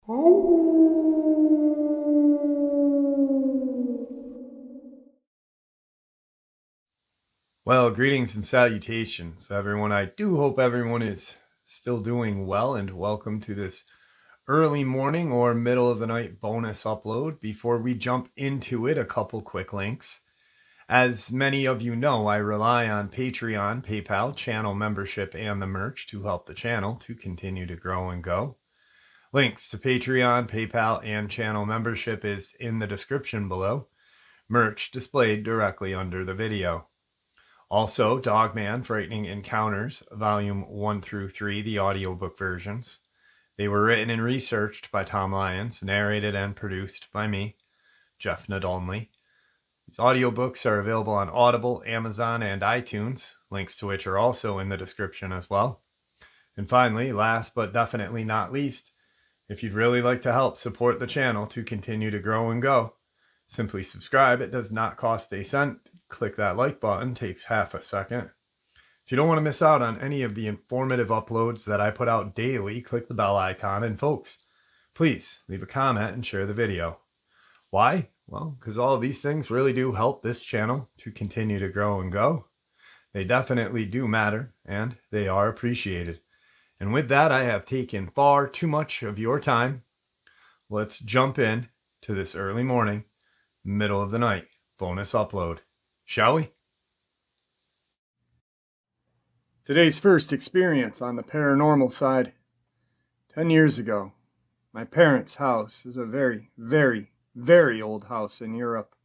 Well, greetings and salutations, everyone. I do hope everyone is still doing well, and welcome to this early morning or middle of the night bonus upload. Before we jump into it, a couple quick links. As many of you know, I rely on Patreon, PayPal, channel membership, and the merch to help the channel to continue to grow and go. Links to Patreon, PayPal, and channel membership is in the description below. Merch displayed directly under the video. Also, Dogman, Frightening Encounters, Volume 1 through 3, the audiobook versions. They were written and researched by Tom Lyons, narrated and produced by me, Jeff Nadolny. These audiobooks are available on Audible, Amazon, and iTunes, links to which are also in the description as well. And finally, last but definitely not least, if you'd really like to help support the channel to continue to grow and go, simply subscribe. It does not cost a cent. Click that like button, takes half a second. If you don't want to miss out on any of the informative uploads that I put out daily, click the bell icon. And folks, please leave a comment and share the video. Why? Well, because all of these things really do help this channel to continue to grow and go. They definitely do matter, and they are appreciated. And with that, I have taken far too much of your time. Let's jump in to this early morning, middle of the night bonus upload, shall we? Today's first experience on the paranormal side. 10 years ago, my parents' house is a very, very, very old house in Europe.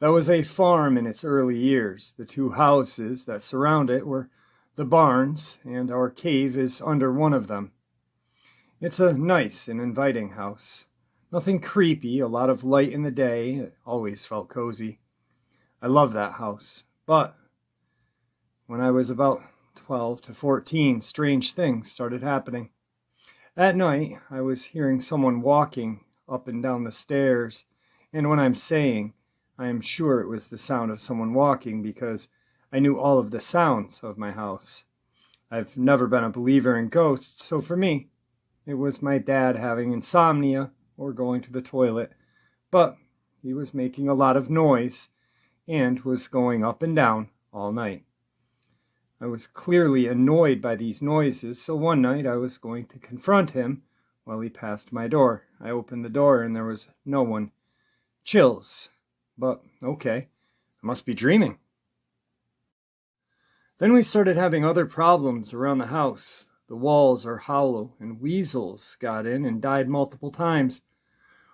That was a farm in its early years. The two houses that surround it were the barns, and our cave is under one of them. It's a nice and inviting house. Nothing creepy, a lot of light in the day. It always felt cozy. I love that house. But when I was about 12 to 14, strange things started happening. At night, I was hearing someone walking up and down the stairs. And when I'm saying, I am sure it was the sound of someone walking because I knew all of the sounds of my house. I've never been a believer in ghosts, so for me, it was my dad having insomnia or going to the toilet, but he was making a lot of noise and was going up and down all night. I was clearly annoyed by these noises, so one night I was going to confront him while he passed my door. I opened the door and there was no one. Chills. But okay, I must be dreaming. Then we started having other problems around the house. The walls are hollow, and weasels got in and died multiple times.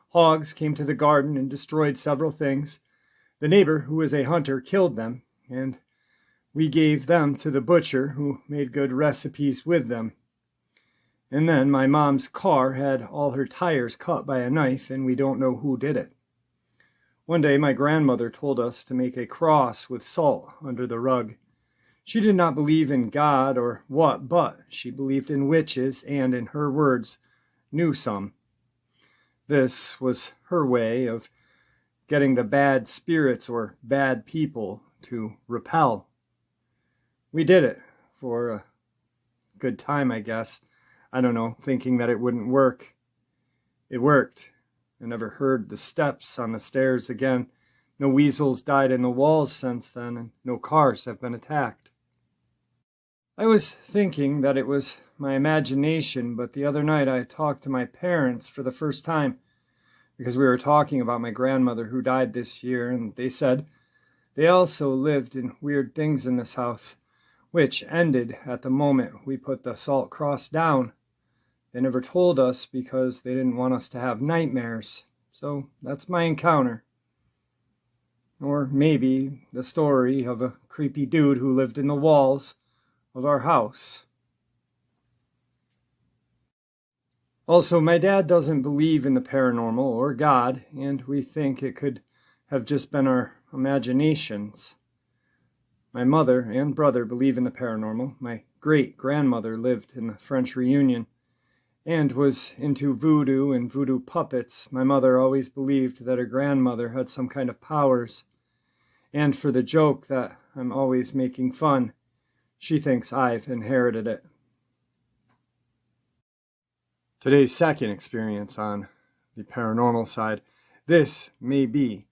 Hogs came to the garden and destroyed several things. The neighbor, who was a hunter, killed them, and we gave them to the butcher, who made good recipes with them. And then my mom's car had all her tires cut by a knife, and we don't know who did it. One day my grandmother told us to make a cross with salt under the rug. She did not believe in God or what, but she believed in witches and, in her words, knew some. This was her way of getting the bad spirits or bad people to repel. We did it for a good time, I guess. I don't know, thinking that it wouldn't work. It worked. I never heard the steps on the stairs again. No weasels died in the walls since then, and no cars have been attacked. I was thinking that it was my imagination, but the other night I talked to my parents for the first time because we were talking about my grandmother who died this year, and they said they also lived in weird things in this house, which ended at the moment we put the salt cross down. They never told us because they didn't want us to have nightmares, so that's my encounter. Or maybe the story of a creepy dude who lived in the walls of our house. Also, my dad doesn't believe in the paranormal or God, and we think it could have just been our imaginations. My mother and brother believe in the paranormal. My great-grandmother lived in the French Reunion and was into voodoo and voodoo puppets. My mother always believed that her grandmother had some kind of powers. And for the joke that I'm always making fun, she thinks I've inherited it. Today's second experience on the paranormal side. This may be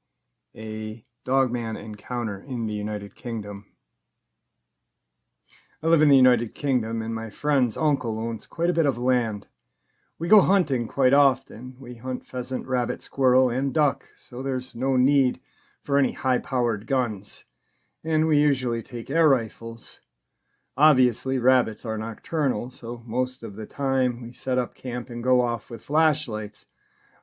a Dogman encounter in the United Kingdom. I live in the United Kingdom, and my friend's uncle owns quite a bit of land. We go hunting quite often. We hunt pheasant, rabbit, squirrel, and duck, so there's no need for any high-powered guns. And we usually take air rifles. Obviously, rabbits are nocturnal, so most of the time we set up camp and go off with flashlights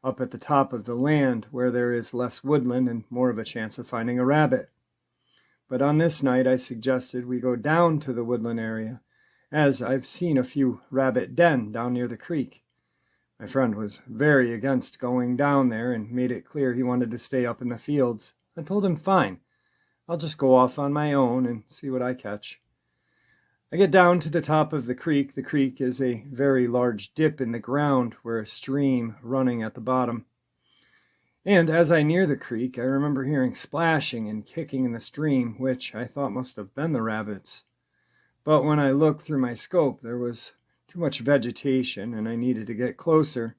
up at the top of the land where there is less woodland and more of a chance of finding a rabbit. But on this night, I suggested we go down to the woodland area, as I've seen a few rabbit den down near the creek. My friend was very against going down there and made it clear he wanted to stay up in the fields. I told him, fine, I'll just go off on my own and see what I catch. I get down to the top of the creek. The creek is a very large dip in the ground where a stream running at the bottom. And as I near the creek, I remember hearing splashing and kicking in the stream, which I thought must have been the rabbits. But when I looked through my scope, there was too much vegetation and I needed to get closer.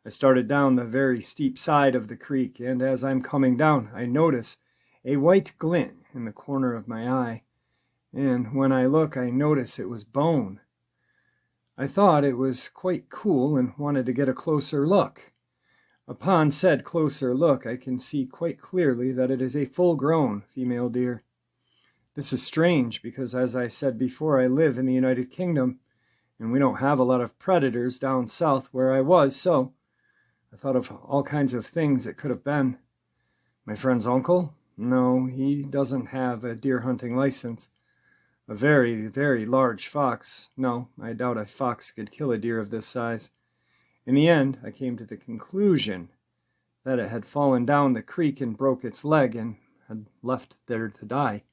I started down the very steep side of the creek, and as I'm coming down, I notice a white glint in the corner of my eye. And when I look, I notice it was bone. I thought it was quite cool and wanted to get a closer look. Upon said closer look, I can see quite clearly that it is a full-grown female deer. This is strange because, as I said before, I live in the United Kingdom, and we don't have a lot of predators down south where I was, so I thought of all kinds of things it could have been. My friend's uncle? No, he doesn't have a deer hunting license. A very, very large fox. No, I doubt a fox could kill a deer of this size. In the end, I came to the conclusion that it had fallen down the creek and broke its leg and had left there to die.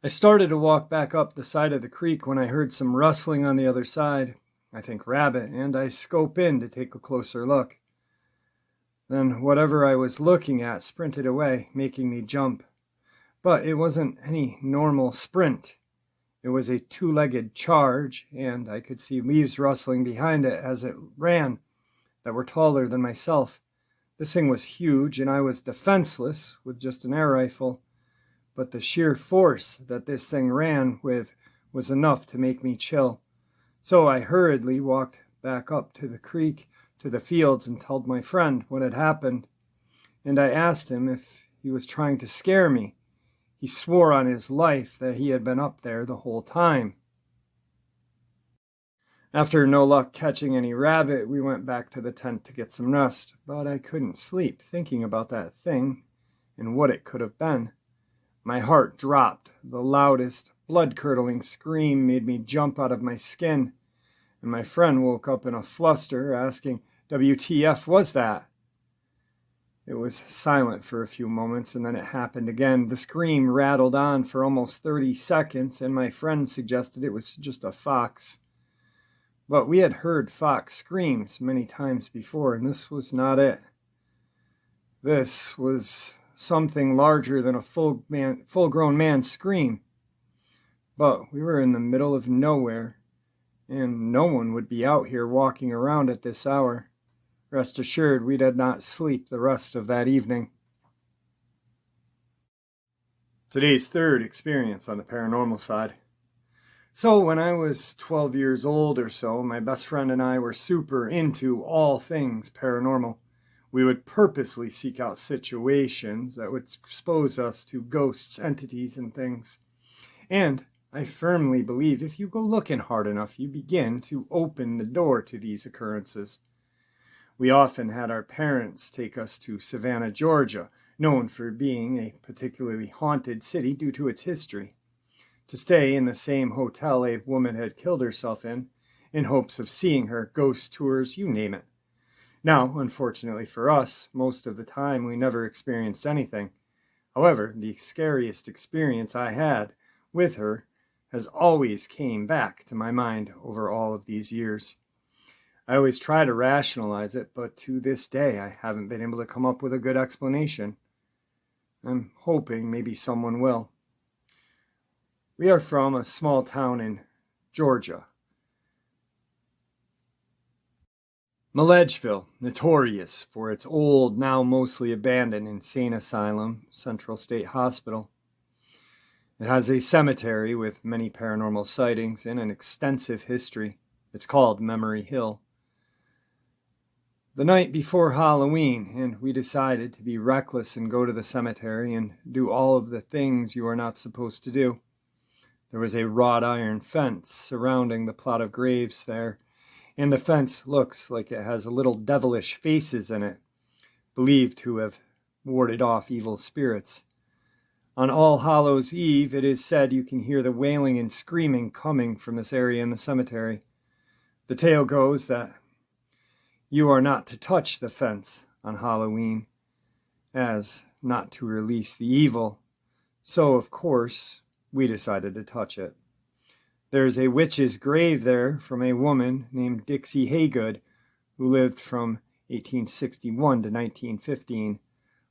I started to walk back up the side of the creek when I heard some rustling on the other side. I think rabbit, and I scope in to take a closer look. Then whatever I was looking at sprinted away, making me jump. But it wasn't any normal sprint. It was a two-legged charge, and I could see leaves rustling behind it as it ran that were taller than myself. This thing was huge, and I was defenseless with just an air rifle. But the sheer force that this thing ran with was enough to make me chill. So I hurriedly walked back up to the creek, to the fields, and told my friend what had happened. And I asked him if he was trying to scare me. He swore on his life that he had been up there the whole time. After no luck catching any rabbit, we went back to the tent to get some rest, but I couldn't sleep thinking about that thing and what it could have been. My heart dropped. The loudest, blood-curdling scream made me jump out of my skin, and my friend woke up in a fluster, asking, "WTF was that?" It was silent for a few moments, and then it happened again. The scream rattled on for almost 30 seconds, and my friend suggested it was just a fox. But we had heard fox screams many times before, and this was not it. This was something larger than a full-grown man's scream. But we were in the middle of nowhere, and no one would be out here walking around at this hour. Rest assured, we did not sleep the rest of that evening. Today's third experience on the paranormal side. So when I was 12 years old or so, my best friend and I were super into all things paranormal. We would purposely seek out situations that would expose us to ghosts, entities, and things. And I firmly believe if you go looking hard enough, you begin to open the door to these occurrences. We often had our parents take us to Savannah, Georgia, known for being a particularly haunted city due to its history, to stay in the same hotel a woman had killed herself in hopes of seeing her, ghost tours, you name it. Now, unfortunately for us, most of the time we never experienced anything. However, the scariest experience I had with her has always came back to my mind over all of these years. I always try to rationalize it, but to this day I haven't been able to come up with a good explanation. I'm hoping maybe someone will. We are from a small town in Georgia. Milledgeville, notorious for its old, now mostly abandoned insane asylum, Central State Hospital. It has a cemetery with many paranormal sightings and an extensive history. It's called Memory Hill. The night before Halloween, and we decided to be reckless and go to the cemetery and do all of the things you are not supposed to do. There was a wrought iron fence surrounding the plot of graves there, and the fence looks like it has little devilish faces in it, believed to have warded off evil spirits. On All Hallows' Eve, it is said you can hear the wailing and screaming coming from this area in the cemetery. The tale goes that you are not to touch the fence on Halloween, as not to release the evil. So, of course, we decided to touch it. There's a witch's grave there from a woman named Dixie Haygood, who lived from 1861 to 1915.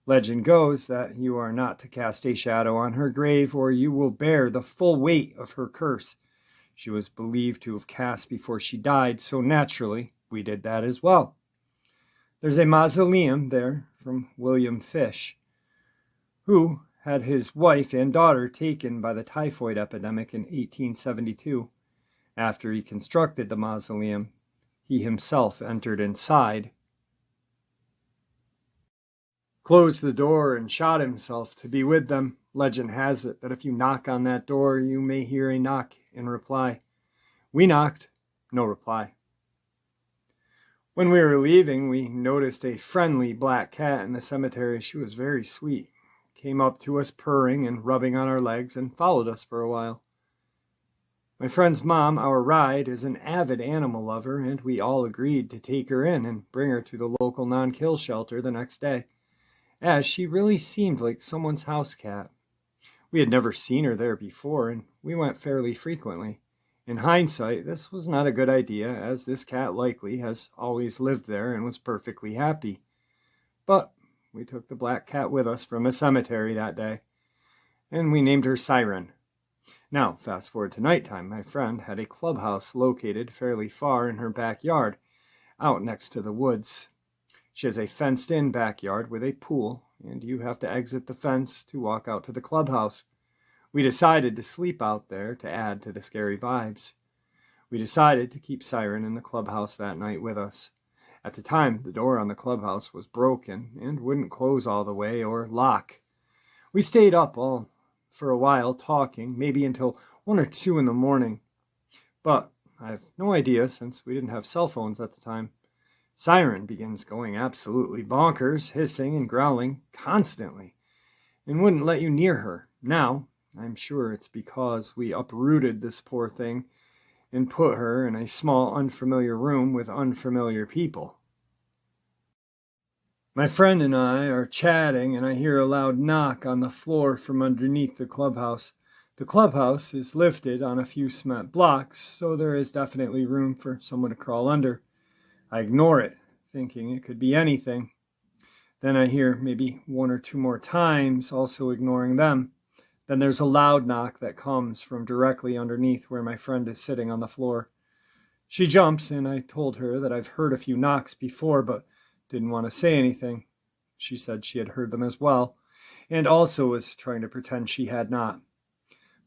Legend goes that you are not to cast a shadow on her grave, or you will bear the full weight of her curse. She was believed to have cast before she died, so naturally, we did that as well. There's a mausoleum there from William Fish, who had his wife and daughter taken by the typhoid epidemic in 1872. After he constructed the mausoleum, he himself entered inside, closed the door, and shot himself to be with them. Legend has it that if you knock on that door, you may hear a knock in reply. We knocked, no reply. When we were leaving, we noticed a friendly black cat in the cemetery. She was very sweet, came up to us purring and rubbing on our legs, and followed us for a while. My friend's mom, our ride, is an avid animal lover, and we all agreed to take her in and bring her to the local non-kill shelter the next day, as she really seemed like someone's house cat. We had never seen her there before, and we went fairly frequently. In hindsight, this was not a good idea, as this cat likely has always lived there and was perfectly happy. But we took the black cat with us from the cemetery that day, and we named her Siren. Now, fast forward to nighttime. My friend had a clubhouse located fairly far in her backyard, out next to the woods. She has a fenced-in backyard with a pool, and you have to exit the fence to walk out to the clubhouse. We decided to sleep out there to add to the scary vibes. We decided to keep Siren in the clubhouse that night with us. At the time, the door on the clubhouse was broken and wouldn't close all the way or lock. We stayed up all for a while talking, maybe until 1 or 2 in the morning. But I have no idea, since we didn't have cell phones at the time. Siren begins going absolutely bonkers, hissing and growling constantly, and wouldn't let you near her. Now, I'm sure it's because we uprooted this poor thing and put her in a small, unfamiliar room with unfamiliar people. My friend and I are chatting, and I hear a loud knock on the floor from underneath the clubhouse. The clubhouse is lifted on a few cement blocks, so there is definitely room for someone to crawl under. I ignore it, thinking it could be anything. Then I hear maybe 1 or 2 more times, also ignoring them. Then there's a loud knock that comes from directly underneath where my friend is sitting on the floor. She jumps, and I told her that I've heard a few knocks before, but didn't want to say anything. She said she had heard them as well, and also was trying to pretend she had not.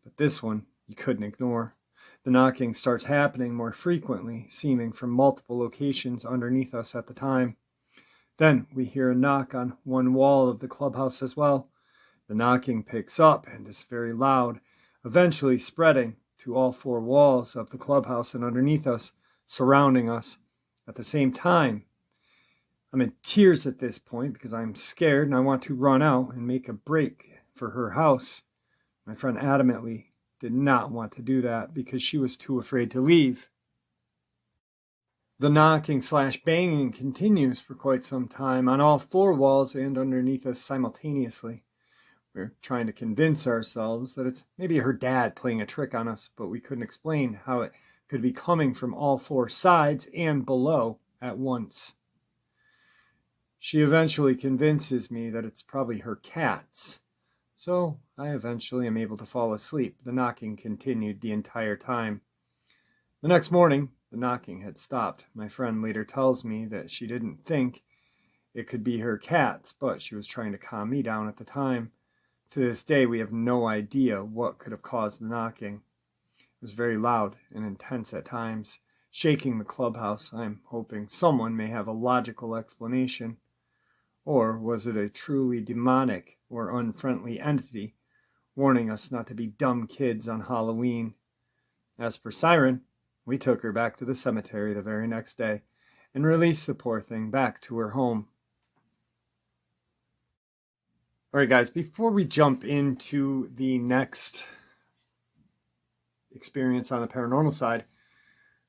But this one you couldn't ignore. The knocking starts happening more frequently, seeming from multiple locations underneath us at the time. Then we hear a knock on one wall of the clubhouse as well. The knocking picks up and is very loud, eventually spreading to all 4 walls of the clubhouse and underneath us, surrounding us. At the same time, I'm in tears at this point because I'm scared and I want to run out and make a break for her house. My friend adamantly did not want to do that because she was too afraid to leave. The knocking/banging continues for quite some time on all 4 walls and underneath us simultaneously. We're trying to convince ourselves that it's maybe her dad playing a trick on us, but we couldn't explain how it could be coming from all 4 sides and below at once. She eventually convinces me that it's probably her cats, so I eventually am able to fall asleep. The knocking continued the entire time. The next morning, the knocking had stopped. My friend later tells me that she didn't think it could be her cats, but she was trying to calm me down at the time. To this day, we have no idea what could have caused the knocking. It was very loud and intense at times, shaking the clubhouse. I'm hoping someone may have a logical explanation. Or was it a truly demonic or unfriendly entity warning us not to be dumb kids on Halloween? As for Siren, we took her back to the cemetery the very next day and released the poor thing back to her home. All right, guys, before we jump into the next experience on the paranormal side,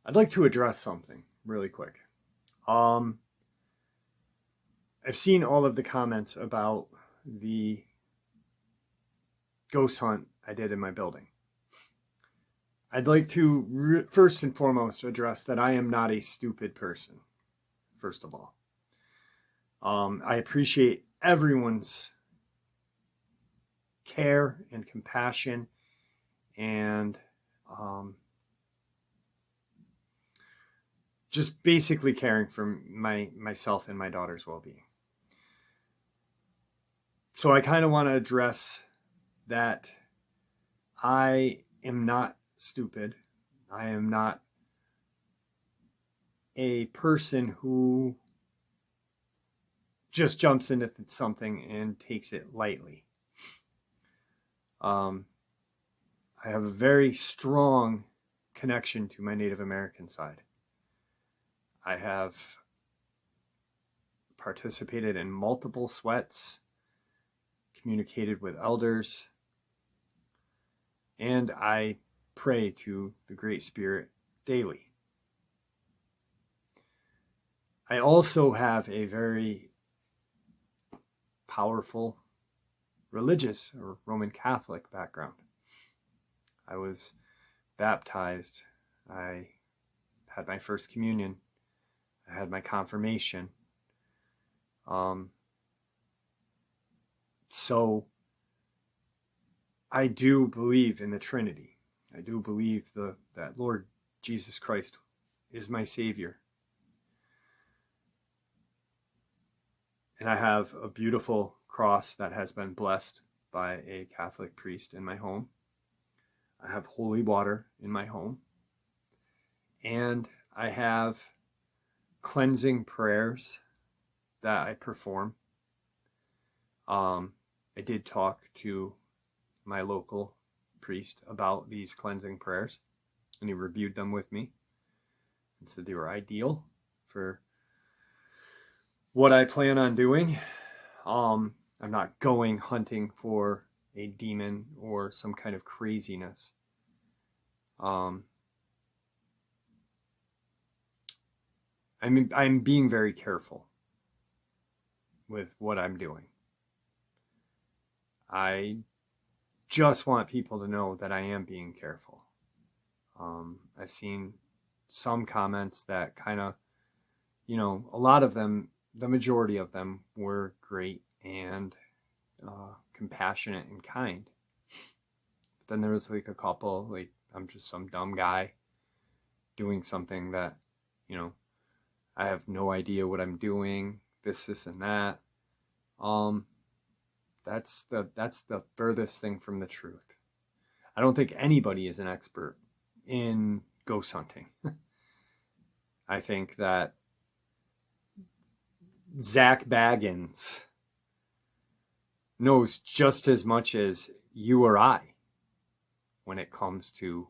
I'd like to address something really quick. I've seen all of the comments about the ghost hunt I did in my building. I'd like to first and foremost address that I am not a stupid person, first of all. I appreciate everyone's care and compassion and just basically caring for myself and my daughter's well-being. So I kind of want to address that I am not stupid. I am not a person who just jumps into something and takes it lightly. I have a very strong connection to my Native American side. I have participated in multiple sweats, communicated with elders, and I pray to the Great Spirit daily. I also have a very powerful religious or Roman Catholic background. I was baptized. I had my first communion. I had my confirmation. So I do believe in the Trinity. I do believe that Lord Jesus Christ is my Savior. And I have a beautiful cross that has been blessed by a Catholic priest in my home. I have holy water in my home. And I have cleansing prayers that I perform. I did talk to my local priest about these cleansing prayers, and he reviewed them with me and said they were ideal for what I plan on doing. I'm not going hunting for a demon or some kind of craziness. I'm being very careful with what I'm doing. I just want people to know that I am being careful. I've seen some comments that kind of, a lot of them, the majority of them were great and compassionate and kind. But then there was like a couple, like, I'm just some dumb guy doing something that, I have no idea what I'm doing, this and that. That's the furthest thing from the truth. I don't think anybody is an expert in ghost hunting. I think that Zach Baggins knows just as much as you or I when it comes to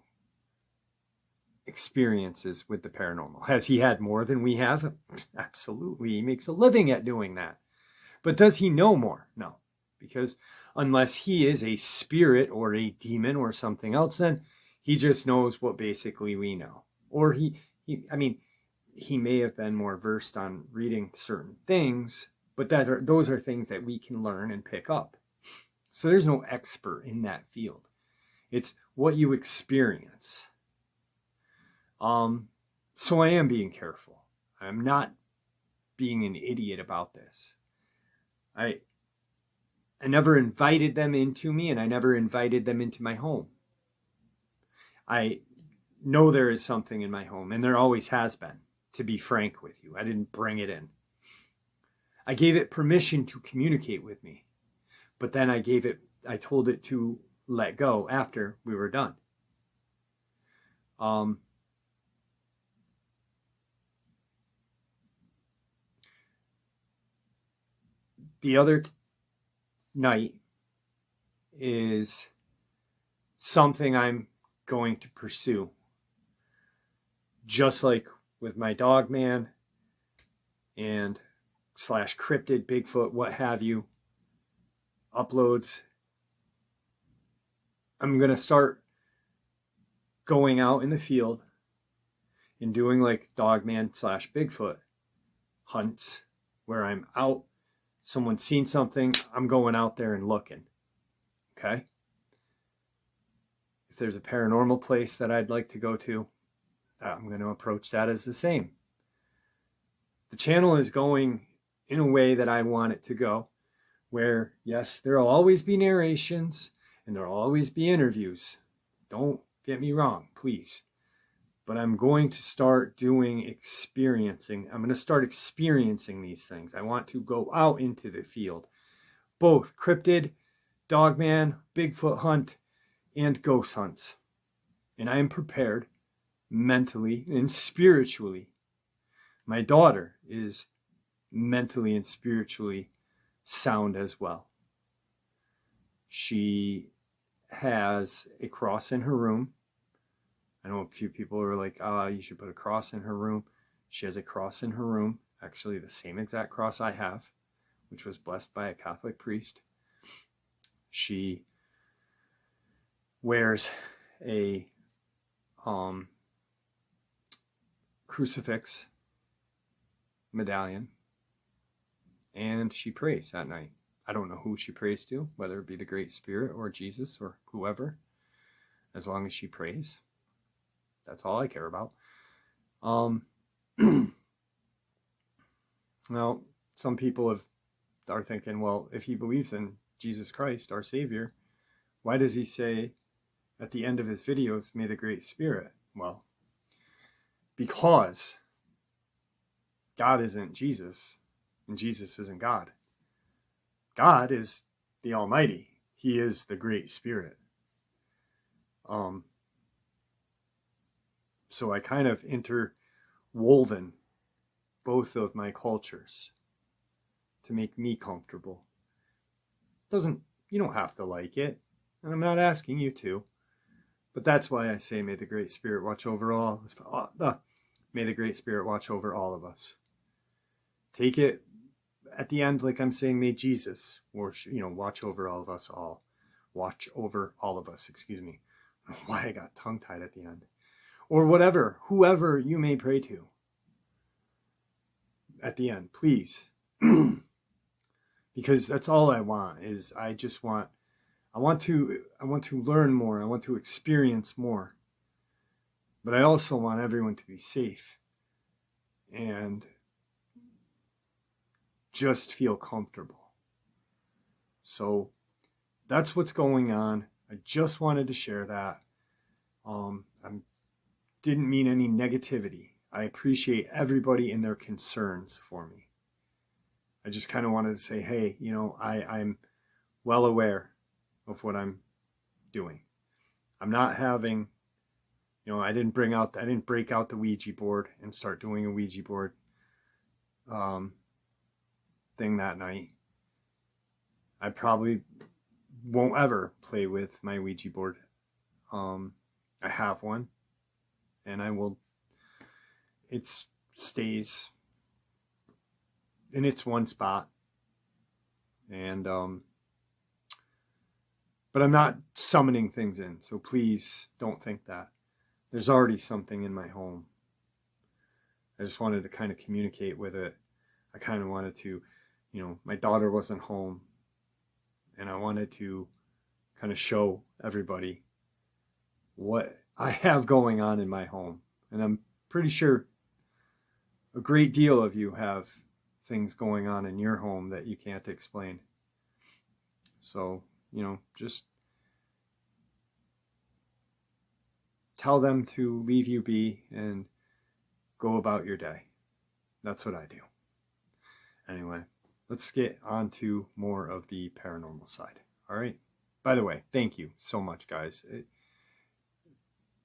experiences with the paranormal. Has he had more than we have? Absolutely. He makes a living at doing that. But does he know more? No. Because unless he is a spirit or a demon or something else, then he just knows what basically we know. Or he may have been more versed on reading certain things, but those are things that we can learn and pick up. So there's no expert in that field. It's what you experience. So I am being careful. I'm not being an idiot about this. I never invited them into me, and I never invited them into my home. I know there is something in my home, and there always has been, to be frank with you. I didn't bring it in. I gave it permission to communicate with me, but then I told it to let go after we were done. The other night is something I'm going to pursue. Just like with my Dogman and / cryptid, Bigfoot, what have you, uploads. I'm going to start going out in the field and doing like Dogman / Bigfoot hunts where I'm out. Someone's seen something, I'm going out there and looking. Okay? If there's a paranormal place that I'd like to go to, I'm going to approach that as the same. The channel is going in a way that I want it to go, where, yes, there will always be narrations and there will always be interviews. Don't get me wrong, please. But I'm going to start experiencing these things. I want to go out into the field. Both cryptid, Dogman, Bigfoot hunt, and ghost hunts. And I am prepared mentally and spiritually. My daughter is mentally and spiritually sound as well. She has a cross in her room. I know a few people are like, you should put a cross in her room. She has a cross in her room, actually the same exact cross I have, which was blessed by a Catholic priest. She wears a crucifix medallion, and she prays at night. I don't know who she prays to, whether it be the Great Spirit or Jesus or whoever, as long as she prays. That's all I care about. Now, some people are thinking, well, if he believes in Jesus Christ, our Savior, why does he say at the end of his videos, may the Great Spirit? Well, because God isn't Jesus, and Jesus isn't God. God is the Almighty. He is the Great Spirit. So I kind of interwoven both of my cultures to make me comfortable. You don't have to like it, and I'm not asking you to, but that's why I say may the Great Spirit watch over all. May the Great Spirit watch over all of us. Take it at the end like I'm saying may Jesus, or watch over all of us all. Watch over all of us, excuse me. I don't know why I got tongue-tied at the end. Or whatever, whoever you may pray to. At the end, please. Because that's all I want, I want to learn more, I want to experience more. But I also want everyone to be safe and just feel comfortable. So that's what's going on. I just wanted to share that. I didn't mean any negativity. I appreciate everybody and their concerns for me. I just kind of wanted to say, hey, I'm well aware of what I'm doing. I'm not having, I didn't break out the Ouija board and start doing a Ouija board thing that night. I probably won't ever play with my Ouija board. I have one, and it stays in its one spot, and but I'm not summoning things in, so please don't think that. There's already something in my home. I just wanted to kind of communicate with it. I kind of wanted to, my daughter wasn't home, and I wanted to kind of show everybody what I have going on in my home. And I'm pretty sure a great deal of you have things going on in your home that you can't explain. So, just tell them to leave you be and go about your day. That's what I do. Anyway, let's get on to more of the paranormal side. All right. By the way, thank you so much, guys.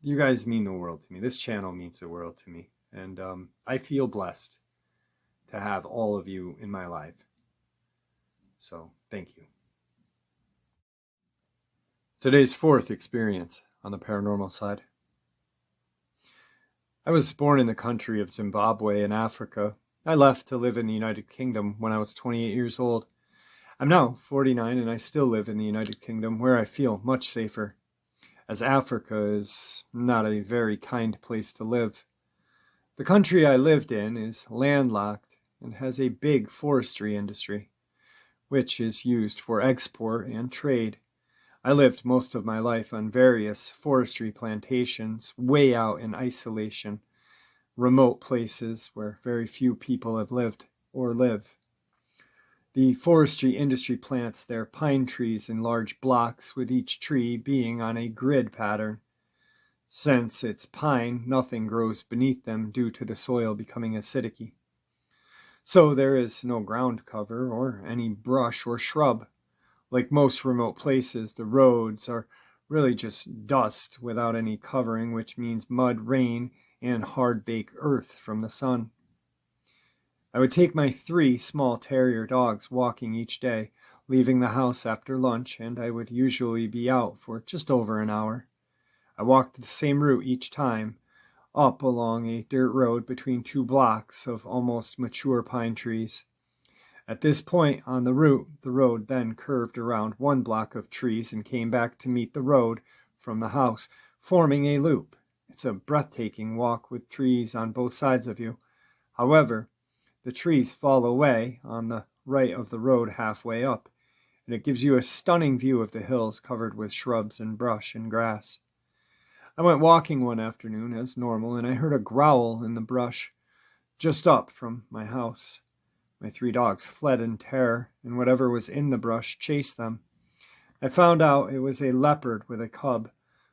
You guys mean the world to me. This channel means the world to me. And I feel blessed to have all of you in my life. So, thank you. Today's fourth experience on the paranormal side. I was born in the country of Zimbabwe in Africa. I left to live in the United Kingdom when I was 28 years old. I'm now 49 and I still live in the United Kingdom, where I feel much safer, as Africa is not a very kind place to live. The country I lived in is landlocked and has a big forestry industry, which is used for export and trade. I lived most of my life on various forestry plantations, way out in isolation, remote places where very few people have lived or live. The forestry industry plants their pine trees in large blocks, with each tree being on a grid pattern. Since it's pine, nothing grows beneath them due to the soil becoming acidic. So there is no ground cover or any brush or shrub. Like most remote places, the roads are really just dust without any covering, which means mud, rain, and hard-baked earth from the sun. I would take my 3 small terrier dogs walking each day, leaving the house after lunch, and I would usually be out for just over an hour. I walked the same route each time, up along a dirt road between 2 blocks of almost mature pine trees. At this point on the route, the road then curved around 1 block of trees and came back to meet the road from the house, forming a loop. It's a breathtaking walk with trees on both sides of you. However, the trees fall away on the right of the road halfway up, and it gives you a stunning view of the hills covered with shrubs and brush and grass. I went walking one afternoon as normal, and I heard a growl in the brush just up from my house. My 3 dogs fled in terror, and whatever was in the brush chased them. I found out it was a leopard with a cub,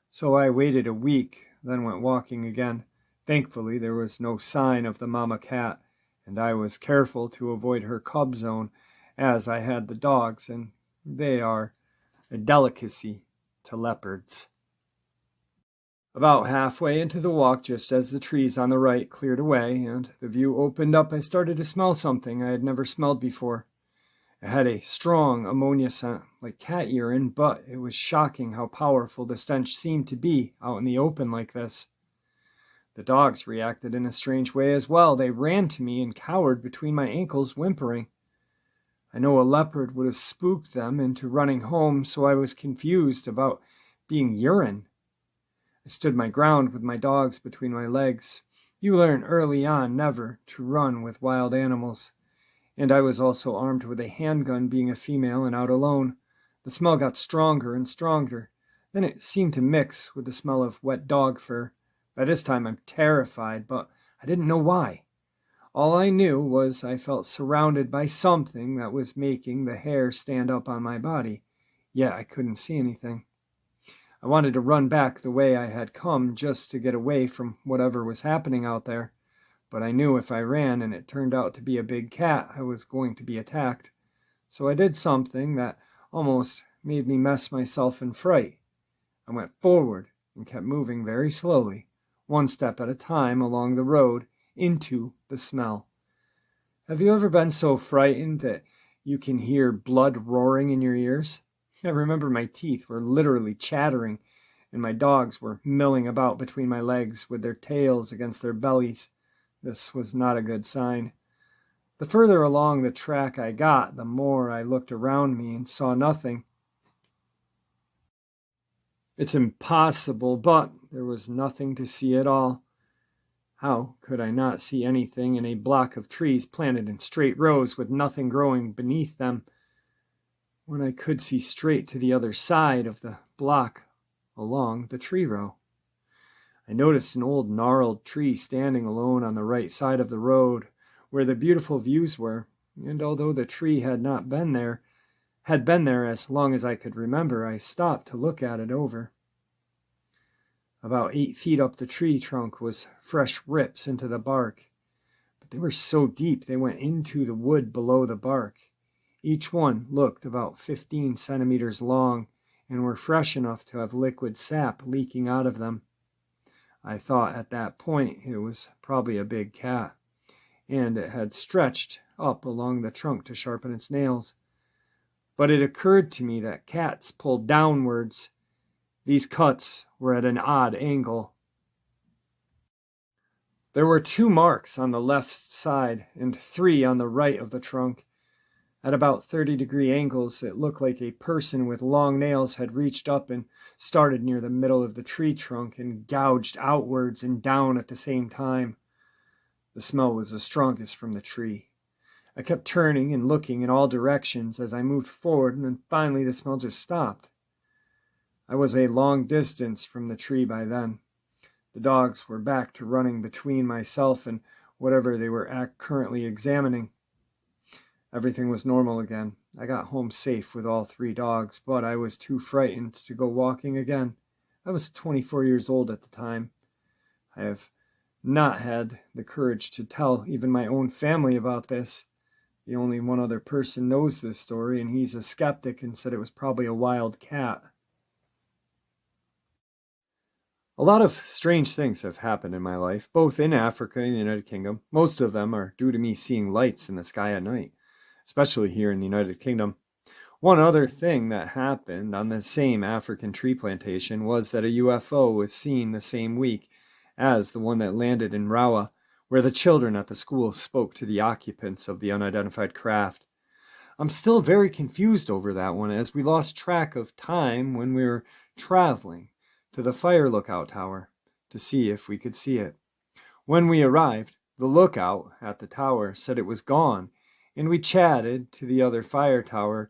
so I waited a week, then went walking again. Thankfully, there was no sign of the mama cat, and I was careful to avoid her cub zone, as I had the dogs, and they are a delicacy to leopards. About halfway into the walk, just as the trees on the right cleared away and the view opened up, I started to smell something I had never smelled before. It had a strong ammonia scent, like cat urine, but it was shocking how powerful the stench seemed to be out in the open like this. The dogs reacted in a strange way as well. They ran to me and cowered between my ankles, whimpering. I know a leopard would have spooked them into running home, so I was confused about being urine. I stood my ground with my dogs between my legs. You learn early on never to run with wild animals. And I was also armed with a handgun, being a female and out alone. The smell got stronger and stronger. Then it seemed to mix with the smell of wet dog fur. By this time I'm terrified, but I didn't know why. All I knew was I felt surrounded by something that was making the hair stand up on my body. Yet I couldn't see anything. I wanted to run back the way I had come just to get away from whatever was happening out there. But I knew if I ran and it turned out to be a big cat, I was going to be attacked. So I did something that almost made me mess myself in fright. I went forward and kept moving very slowly, 1 step at a time along the road into the smell. Have you ever been so frightened that you can hear blood roaring in your ears? I remember my teeth were literally chattering, and my dogs were milling about between my legs with their tails against their bellies. This was not a good sign. The further along the track I got, the more I looked around me and saw nothing. It's impossible, but there was nothing to see at all. How could I not see anything in a block of trees planted in straight rows with nothing growing beneath them, when I could see straight to the other side of the block along the tree row? I noticed an old gnarled tree standing alone on the right side of the road, where the beautiful views were, and although the tree had been there as long as I could remember, I stopped to look at it over. About 8 feet up the tree trunk was fresh rips into the bark, but they were so deep they went into the wood below the bark. Each one looked about 15 centimeters long and were fresh enough to have liquid sap leaking out of them. I thought at that point it was probably a big cat, and it had stretched up along the trunk to sharpen its nails. But it occurred to me that cats pull downwards. These cuts were at an odd angle. There were 2 marks on the left side and 3 on the right of the trunk. At about 30-degree angles, it looked like a person with long nails had reached up and started near the middle of the tree trunk and gouged outwards and down at the same time. The smell was the strongest from the tree. I kept turning and looking in all directions as I moved forward, and then finally the smell just stopped. I was a long distance from the tree by then. The dogs were back to running between myself and whatever they were currently examining. Everything was normal again. I got home safe with all 3 dogs, but I was too frightened to go walking again. I was 24 years old at the time. I have not had the courage to tell even my own family about this. The only one other person knows this story, and he's a skeptic and said it was probably a wild cat. A lot of strange things have happened in my life, both in Africa and the United Kingdom. Most of them are due to me seeing lights in the sky at night, especially here in the United Kingdom. One other thing that happened on the same African tree plantation was that a UFO was seen the same week as the one that landed in Rawa, where the children at the school spoke to the occupants of the unidentified craft. I'm still very confused over that one, as we lost track of time when we were traveling to the fire lookout tower to see if we could see it. When we arrived, the lookout at the tower said it was gone, and we chatted to the other fire tower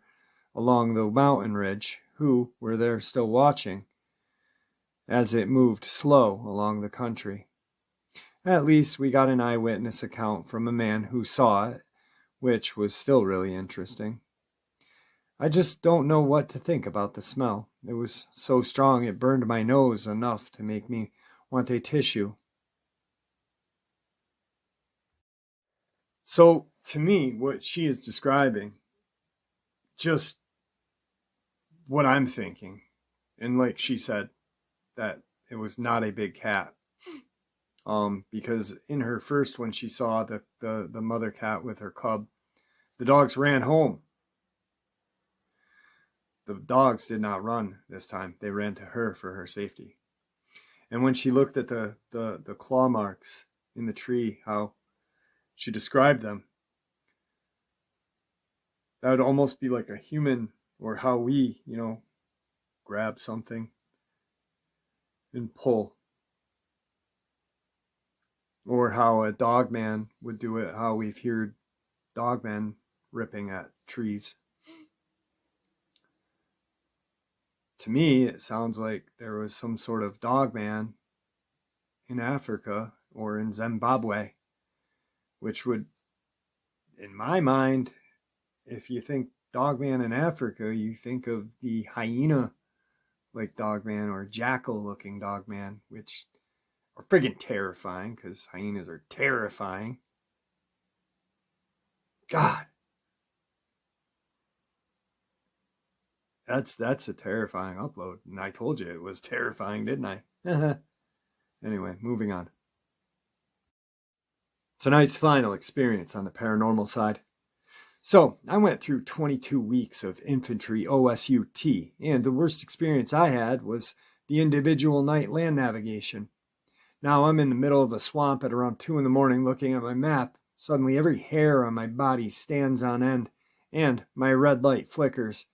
along the mountain ridge, who were there still watching as it moved slow along the country. At least we got an eyewitness account from a man who saw it, which was still really interesting. I just don't know what to think about the smell. It was so strong it burned my nose enough to make me want a tissue. So, to me, what she is describing, just what I'm thinking, and like she said, that it was not a big cat. Because in her first one, she saw the mother cat with her cub. The dogs ran home. The dogs did not run this time. They ran to her for her safety. And when she looked at the claw marks in the tree, how she described them, that would almost be like a human, or how we, grab something and pull. Or how a dogman would do it, how we've heard dogmen ripping at trees. To me, it sounds like there was some sort of dogman in Africa or in Zimbabwe, which would, in my mind, if you think dogman in Africa, you think of the hyena-like dogman or jackal-looking dogman, which are friggin' terrifying, because hyenas are terrifying. God. That's a terrifying upload. And I told you it was terrifying, didn't I? Anyway, moving on. Tonight's final experience on the paranormal side. So, I went through 22 weeks of infantry OSUT, and the worst experience I had was the individual night land navigation. Now I'm in the middle of a swamp at around 2 a.m. looking at my map. Suddenly every hair on my body stands on end, and my red light flickers.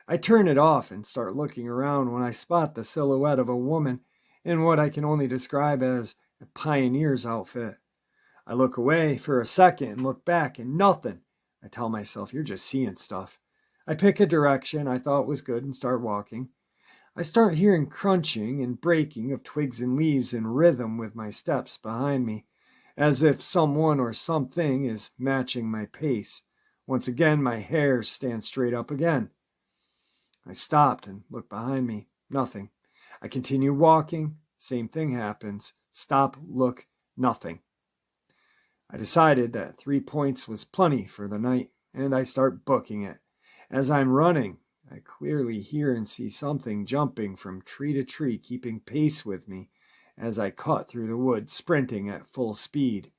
I turn it off and start looking around when I spot the silhouette of a woman in what I can only describe as a pioneer's outfit. I look away for a second and look back, and nothing. I tell myself, you're just seeing stuff. I pick a direction I thought was good and start walking. I start hearing crunching and breaking of twigs and leaves in rhythm with my steps behind me, as if someone or something is matching my pace. Once again, my hair stands straight up again. I stopped and looked behind me. Nothing. I continue walking. same thing happens. Stop, look, nothing. I decided that 3 points was plenty for the night, and I start booking it. As I'm running, I clearly hear and see something jumping from tree to tree, keeping pace with me as I cut through the woods, sprinting at full speed.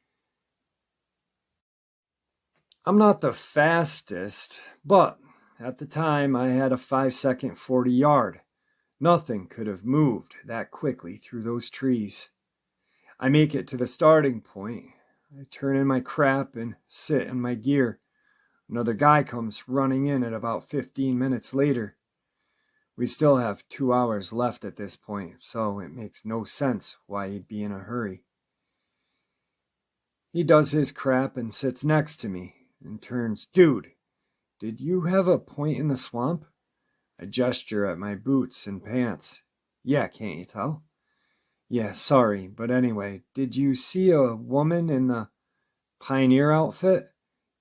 I'm not the fastest, but at the time I had a 5-second 40-yard. Nothing could have moved that quickly through those trees. I make it to the starting point. I turn in my crap and sit in my gear. Another guy comes running in at about 15 minutes later. We still have 2 hours left at this point, so it makes no sense why he'd be in a hurry. He does his crap and sits next to me and turns, "Dude, did you have a point in the swamp?" I gesture at my boots and pants. "Yeah, can't you tell?" "Yeah, sorry, but anyway, did you see a woman in the pioneer outfit?"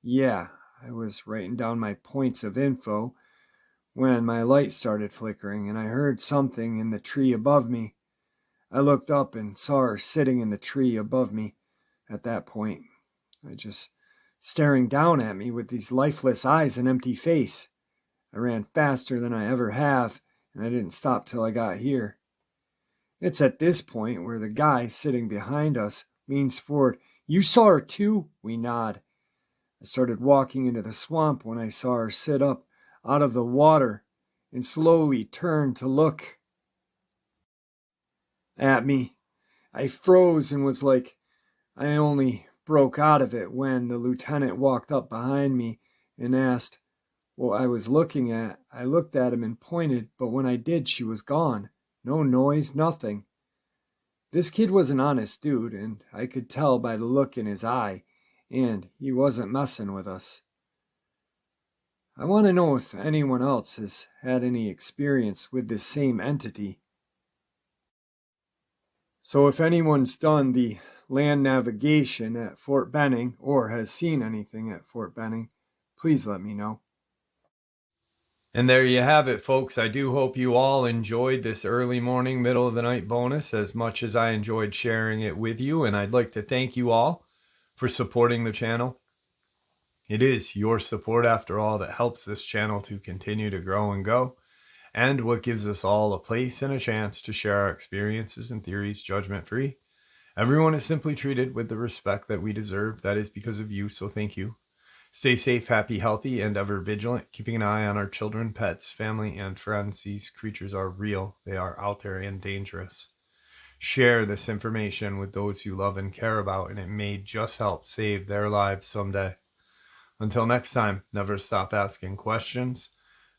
"Yeah." I was writing down my points of info when my light started flickering and I heard something in the tree above me. I looked up and saw her sitting in the tree above me at that point. I just staring down at me with these lifeless eyes and empty face. I ran faster than I ever have, and I didn't stop till I got here. It's at this point where the guy sitting behind us leans forward. "You saw her too?" We nod. I started walking into the swamp when I saw her sit up out of the water and slowly turn to look at me. I froze and was like, I only broke out of it when the lieutenant walked up behind me and asked what I was looking at. I looked at him and pointed, but when I did, she was gone. No noise, nothing. This kid was an honest dude, and I could tell by the look in his eye, and he wasn't messing with us. I want to know if anyone else has had any experience with this same entity. So if anyone's done the land navigation at Fort Benning or has seen anything at Fort Benning, please let me know. And there you have it, folks. I do hope you all enjoyed this early morning, middle of the night bonus as much as I enjoyed sharing it with you. And I'd like to thank you all for supporting the channel. It is your support, after all, that helps this channel to continue to grow and go, and what gives us all a place and a chance to share our experiences and theories judgment-free. Everyone is simply treated with the respect that we deserve. That is because of you, so thank you. Stay safe, happy, healthy, and ever vigilant, keeping an eye on our children, pets, family, and friends. These creatures are real. They are out there and dangerous. Share this information with those you love and care about, and it may just help save their lives someday. Until next time, never stop asking questions,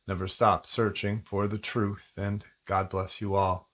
never stop searching for the truth, and God bless you all.